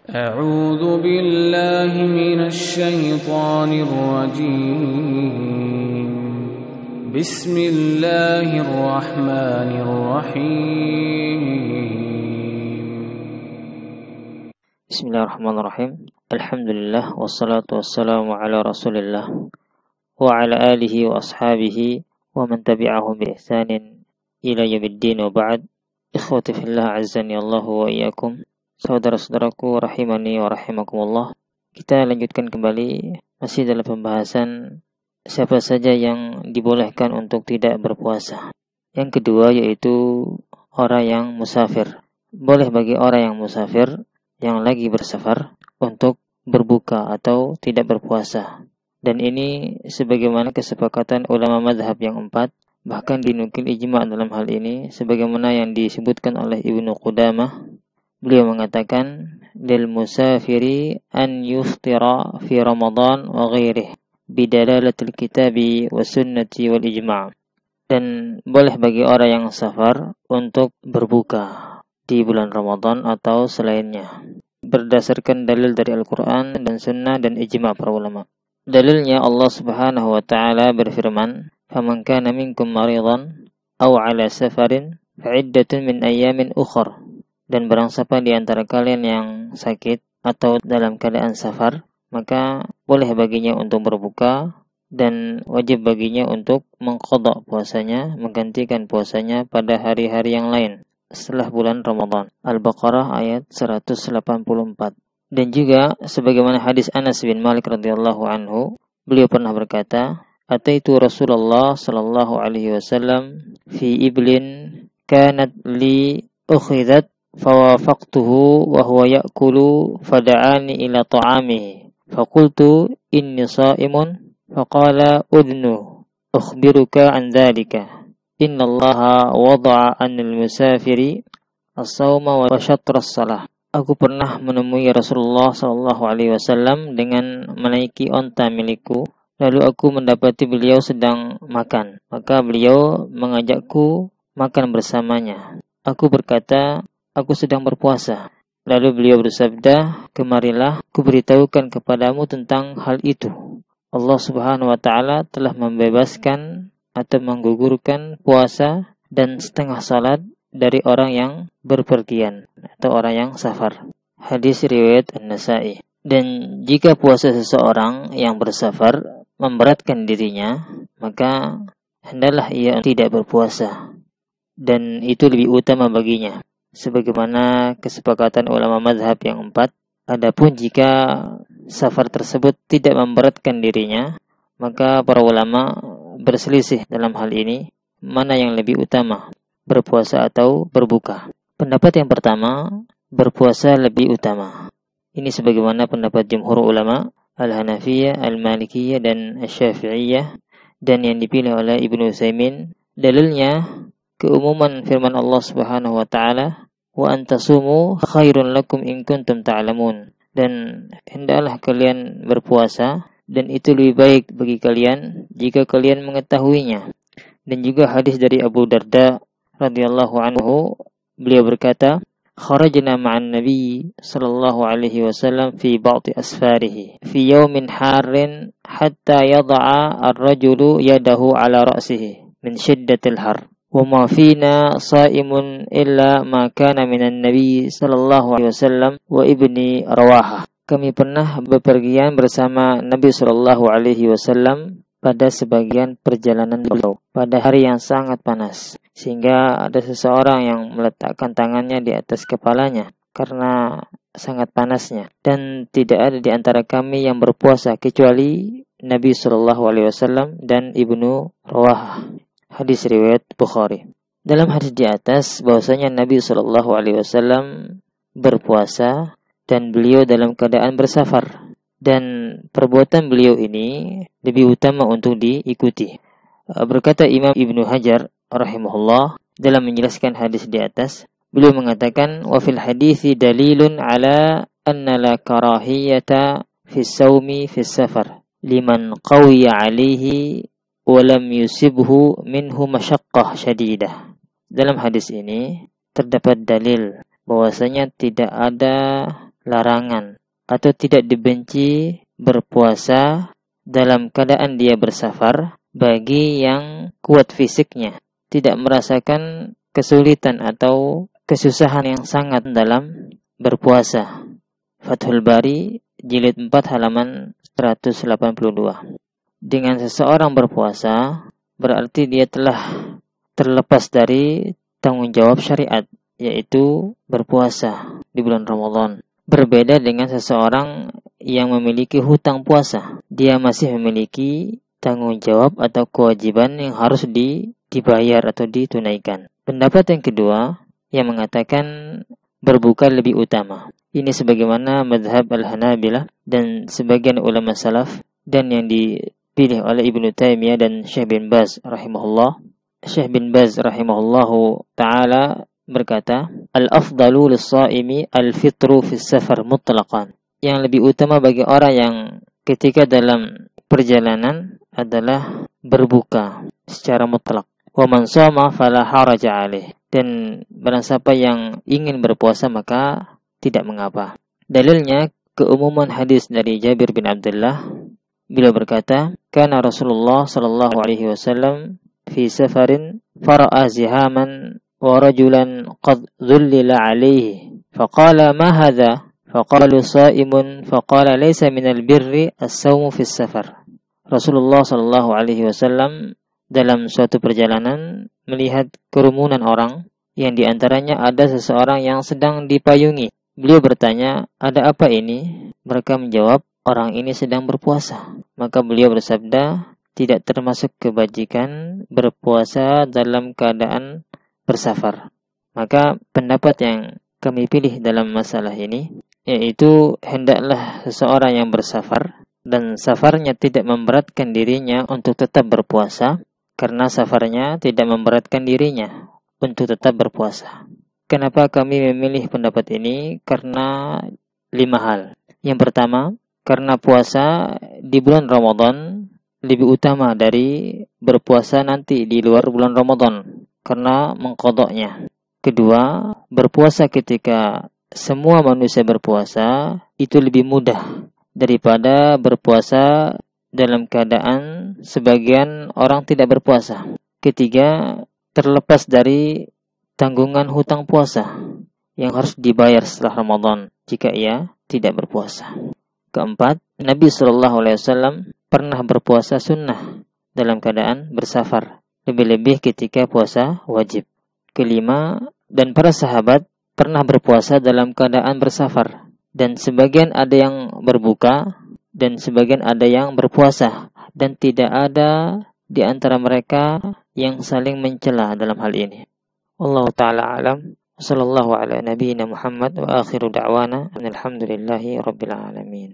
أعوذ بالله من الشيطان الرجيم بسم الله الرحمن الرحيم Bismillahirrahmanirrahim. Alhamdulillah wassalatu wassalamu ala Rasulillah wa ala alihi wa ashabihi wa man tabi'ahum bi ihsanin ila yaumiddin wa ba'd. Ikhwati fillah azzani Allah wa iyyakum. Saudara-saudaraku rahimani wa rahimakumullah. Kita lanjutkan kembali masih dalam pembahasan siapa saja yang dibolehkan untuk tidak berpuasa. Yang kedua yaitu orang yang musafir. Boleh bagi orang yang musafir yang lagi bersafar untuk berbuka atau tidak berpuasa. Dan ini sebagaimana kesepakatan ulama mazhab yang 4, bahkan dinukil ijma' dalam hal ini sebagaimana yang disebutkan oleh Ibnu Qudamah. Beliau mengatakan lil musafiri an yuftira fi Ramadan wa ghairihi bidalalatil kitabi wa sunnati wal ijma'. Dan boleh bagi orang yang safar untuk berbuka di bulan Ramadan atau selainnya berdasarkan dalil dari Al-Quran dan Sunnah dan ijma' para ulama. Dalilnya Allah Subhanahu wa taala berfirman, "Faman kana minkum maridan aw 'ala safarin fa'iddatun min ayyamin ukhra." Dan barang siapa di antara kalian yang sakit atau dalam keadaan safar, maka boleh baginya untuk berbuka dan wajib baginya untuk mengqadha puasanya, menggantikan puasanya pada hari-hari yang lain setelah bulan Ramadan. Al-Baqarah ayat 184. Dan juga sebagaimana hadis Anas bin Malik radhiyallahu anhu, beliau pernah berkata, "Ataitu Rasulullah sallallahu alaihi wasallam fi iblin kanat li ukhidat fawafaqtuhu wa huwa ya'kulu fada'ani ila ta'amihi faqultu inni sha'imun faqala udnu ukhbiruka an dzalika innallaha wada'a 'anil musafiri as-sauma wa syatras salah." Aku pernah menemui Rasulullah sallallahu alaihi wasallam dengan menaiki onta milikku, lalu aku mendapati beliau sedang makan. Maka beliau mengajakku makan bersamanya. Aku berkata, "Aku sedang berpuasa." Lalu beliau bersabda, "Kemarilah, kuberitahukan kepadamu tentang hal itu. Allah Subhanahu wa taala telah membebaskan atau menggugurkan puasa dan setengah salat dari orang yang berpergian atau orang yang safar." Hadis riwayat An-Nasa'i. Dan jika puasa seseorang yang bersafar memberatkan dirinya, maka hendaklah ia tidak berpuasa. Dan itu lebih utama baginya. Sebagaimana kesepakatan ulama mazhab yang 4, adapun jika safar tersebut tidak memberatkan dirinya, maka para ulama berselisih dalam hal ini, mana yang lebih utama, berpuasa atau berbuka. Pendapat yang pertama, berpuasa lebih utama. Ini sebagaimana pendapat jumhur ulama, Al-Hanafiyah, Al-Malikiyah, dan Asy-Syafi'iyah, dan yang dipilih oleh Ibnu Utsaimin. Dalilnya keumuman firman Allah Subhanahu wa taala, "Wa antasumu khairun lakum in kuntum ta'lamun." Dan hendaklah kalian berpuasa dan itu lebih baik bagi kalian jika kalian mengetahuinya. Dan juga hadis dari Abu Darda radhiyallahu anhu, beliau berkata, "Kharajna ma'an Nabi sallallahu alaihi wasallam fi ba'di asfarihi fi yawmin harrin hatta yada'a ar-rajulu yadahu ala ra'sihi min shiddatil har. Wa ma fina sha'imun illa ma kana minan Nabi sallallahu alaihi wasallam wa ibni Rawahah." Kami pernah bepergian bersama Nabi sallallahu alaihi wasallam pada sebagian perjalanan beliau pada hari yang sangat panas, sehingga ada seseorang yang meletakkan tangannya di atas kepalanya karena sangat panasnya, dan tidak ada di antara kami yang berpuasa kecuali Nabi sallallahu alaihi wasallam dan Ibnu Rawahah. Hadis riwayat Bukhari. Dalam hadis di atas bahwasanya Nabi sallallahu alaihi wasallam berpuasa dan beliau dalam keadaan bersafar, dan perbuatan beliau ini lebih utama untuk diikuti. Berkata Imam Ibnu Hajar rahimahullah dalam menjelaskan hadis di atas, beliau mengatakan, "Wa fil hadithi dalilun ala anna la karahiyata fi saumi fi safar liman qawiya alaihi wa lam yusibhu minhu masyaqqah syadidah." Dalam hadis ini terdapat dalil bahwasanya tidak ada larangan atau tidak dibenci berpuasa dalam keadaan dia bersafar bagi yang kuat fisiknya, tidak merasakan kesulitan atau kesusahan yang sangat dalam berpuasa. Fathul Bari jilid 4 halaman 182. Dengan seseorang berpuasa berarti dia telah terlepas dari tanggung jawab syariat, yaitu berpuasa di bulan Ramadan. Berbeda dengan seseorang yang memiliki hutang puasa. Dia masih memiliki tanggung jawab atau kewajiban yang harus dibayar atau ditunaikan. Pendapat yang kedua yang mengatakan berbuka lebih utama. Ini sebagaimana madhab Al-Hanabilah dan sebagian ulama salaf dan yang dipilih oleh Ibnu Taimiyah dan Syekh bin Baz rahimahullah. Syekh bin Baz rahimahullahu ta'ala berkata, Al-afdalu lis-shaimi al-fitru fis safar mutlaqan. Yang lebih utama bagi orang yang ketika dalam perjalanan adalah berbuka secara mutlak. Wa man shama fala haraja alaih. Dan barang siapa yang ingin berpuasa maka tidak mengapa. Dalilnya keumuman hadis dari Jabir bin Abdullah. Beliau berkata, kana Rasulullah sallallahu alaihi wasallam fi safarin fara'a zihaman wa rajulan qad dhullila alaihi faqala ma hadha faqalu sha'imun faqala laysa minal birri as-sawmu fi safar. Rasulullah sallallahu alaihi wasallam dalam suatu perjalanan melihat kerumunan orang yang diantaranya ada seseorang yang sedang dipayungi. Beliau bertanya, ada apa ini? Mereka menjawab, orang ini sedang berpuasa. Maka beliau bersabda, tidak termasuk kebajikan berpuasa dalam keadaan bersafar. Maka pendapat yang kami pilih dalam masalah ini, yaitu hendaklah seseorang yang bersafar dan safarnya tidak memberatkan dirinya untuk tetap berpuasa, karena safarnya tidak memberatkan dirinya untuk tetap berpuasa. Kenapa kami memilih pendapat ini? Karena 5 hal. Yang pertama, karena puasa di bulan Ramadan lebih utama dari berpuasa nanti di luar bulan Ramadan karena mengqadanya. Kedua, berpuasa ketika semua manusia berpuasa itu lebih mudah daripada berpuasa dalam keadaan sebagian orang tidak berpuasa. Ketiga, terlepas dari tanggungan hutang puasa yang harus dibayar setelah Ramadan jika ia tidak berpuasa. Keempat, Nabi SAW pernah berpuasa sunnah dalam keadaan bersafar, lebih-lebih ketika puasa wajib. Kelima, dan para sahabat pernah berpuasa dalam keadaan bersafar, dan sebagian ada yang berbuka dan sebagian ada yang berpuasa, dan tidak ada di antara mereka yang saling mencela dalam hal ini. Allah Ta'ala alam. Sallallahu ala nabiyyina Muhammad wa akhiru da'wana alhamdulillahi rabbil alamin.